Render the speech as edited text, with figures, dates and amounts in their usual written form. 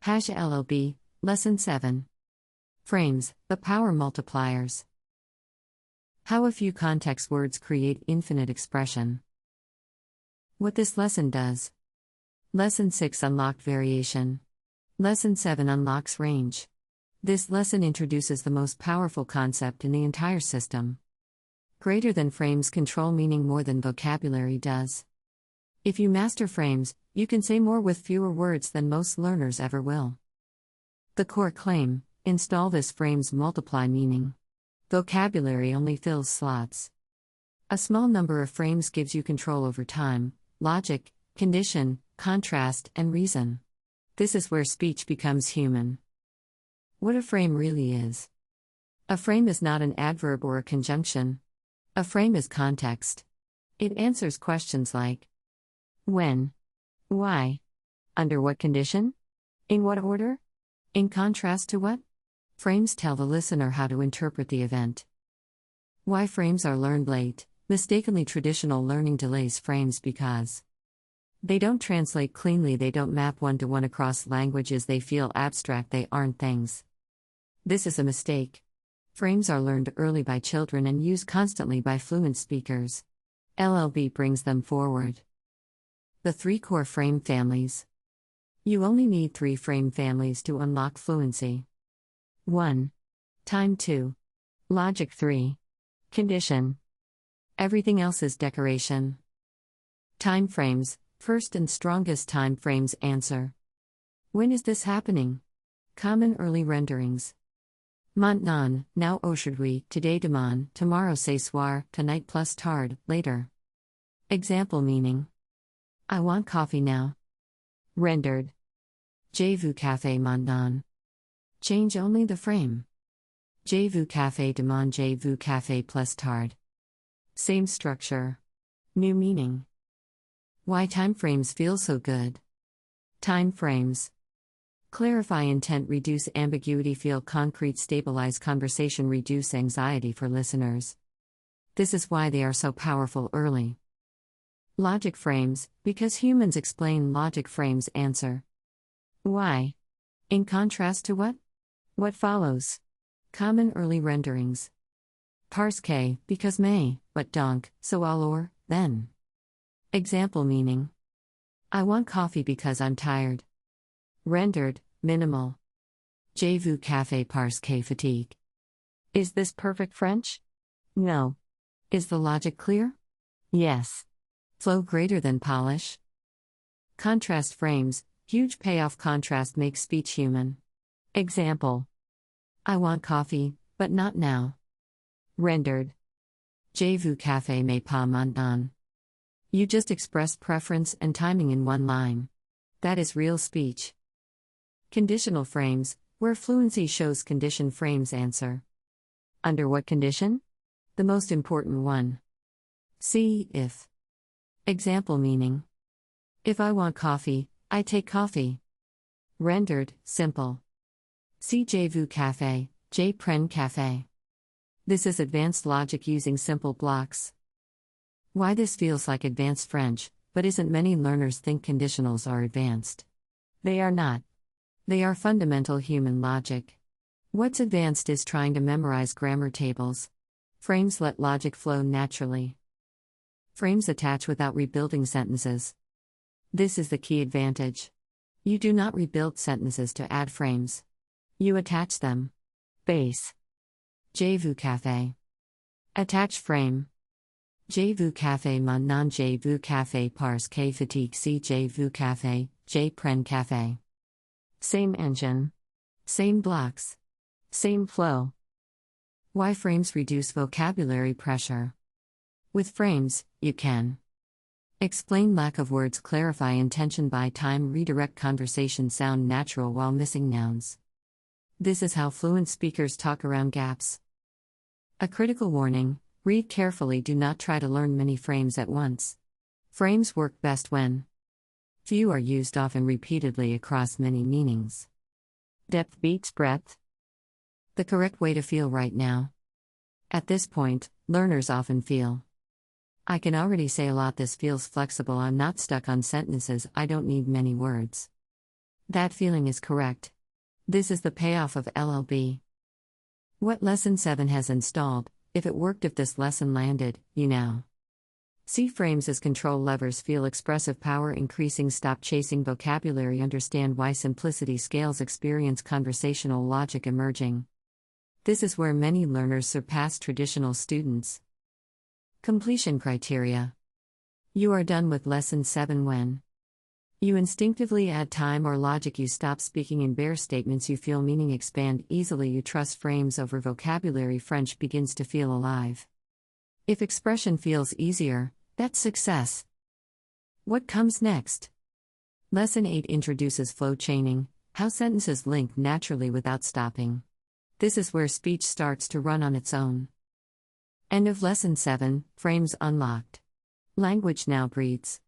LLB, Lesson 7. Frames, the power multipliers. How a few context words create infinite expression. What this lesson does. Lesson 6 unlocked variation. Lesson 7 unlocks range. This lesson introduces the most powerful concept in the entire system. Greater than frames control meaning more than vocabulary does. If you master frames, you can say more with fewer words than most learners ever will. The core claim: install this frames multiply meaning. Vocabulary only fills slots. A small number of frames gives you control over time, logic, condition, contrast, and reason. This is where speech becomes human. What a frame really is. A frame is not an adverb or a conjunction. A frame is context. It answers questions like when, why, under what condition, in what order, in contrast to what. Frames tell the listener how to interpret the event. Why frames are learned late. Mistakenly traditional learning delays frames because they don't translate cleanly, they don't map one-to-one across languages, they feel abstract, they aren't things. This is a mistake. Frames are learned early by children and used constantly by fluent speakers. LLB brings them forward. The 3 core frame families. You only need 3 frame families to unlock fluency. 1. Time. 2. Logic. 3. Condition. Everything else is decoration. Time frames. First and strongest time frames answer. When is this happening? Common early renderings. Maintenant, now aujourd'hui, today demain, tomorrow ce soir, tonight plus tard, later. Example meaning. I want coffee now. Rendered. Je veux café maintenant. Change only the frame. Je veux café demain, je veux café plus tard. Same structure. New meaning. Why time frames feel so good. Time frames. Clarify intent, reduce ambiguity, feel concrete, stabilize conversation, reduce anxiety for listeners. This is why they are so powerful early. Logic frames, because humans explain, logic frames answer. Why? In contrast to what? What follows? Common early renderings. Parce que, because may, but donc, so alors, then. Example meaning. I want coffee because I'm tired. Rendered, minimal. Je veux café parce que fatigue. Is this perfect French? No. Is the logic clear? Yes. Flow greater than polish. Contrast frames, huge payoff. Contrast makes speech human. Example. I want coffee, but not now. Rendered. Je veux café mais pas maintenant. You just expressed preference and timing in one line. That is real speech. Conditional frames, where fluency shows, condition frames answer. Under what condition? The most important one. See if. Example meaning. If I want coffee, I take coffee. Rendered, simple. Si je veux café, je prends café. This is advanced logic using simple blocks. Why this feels like advanced French, but isn't. Many learners think conditionals are advanced. They are not. They are fundamental human logic. What's advanced is trying to memorize grammar tables. Frames let logic flow naturally. Frames attach without rebuilding sentences. This is the key advantage. You do not rebuild sentences to add frames. You attach them. Base. Je veux café. Attach frame. Je veux café maintenant, je veux café parce que fatigue. Si je veux café, je prends café. Same engine. Same blocks. Same flow. Why frames reduce vocabulary pressure? With frames, you can explain lack of words, clarify intention by time, redirect conversation, sound natural while missing nouns. This is how fluent speakers talk around gaps. A critical warning: read carefully, do not try to learn many frames at once. Frames work best when few are used often repeatedly across many meanings. Depth beats breadth. The correct way to feel right now. At this point, learners often feel, I can already say a lot, this feels flexible, I'm not stuck on sentences, I don't need many words. That feeling is correct. This is the payoff of LLB. What Lesson 7 has installed, if it worked, if this lesson landed, you now see frames as control levers, feel expressive power increasing, stop chasing vocabulary, understand why simplicity scales, experience conversational logic emerging. This is where many learners surpass traditional students. Completion criteria. You are done with Lesson 7 when you instinctively add time or logic, you stop speaking in bare statements, you feel meaning expand easily, you trust frames over vocabulary, French begins to feel alive. If expression feels easier, that's success. What comes next? Lesson 8 introduces flow chaining, how sentences link naturally without stopping. This is where speech starts to run on its own. End of Lesson 7, frames unlocked. Language now breathes.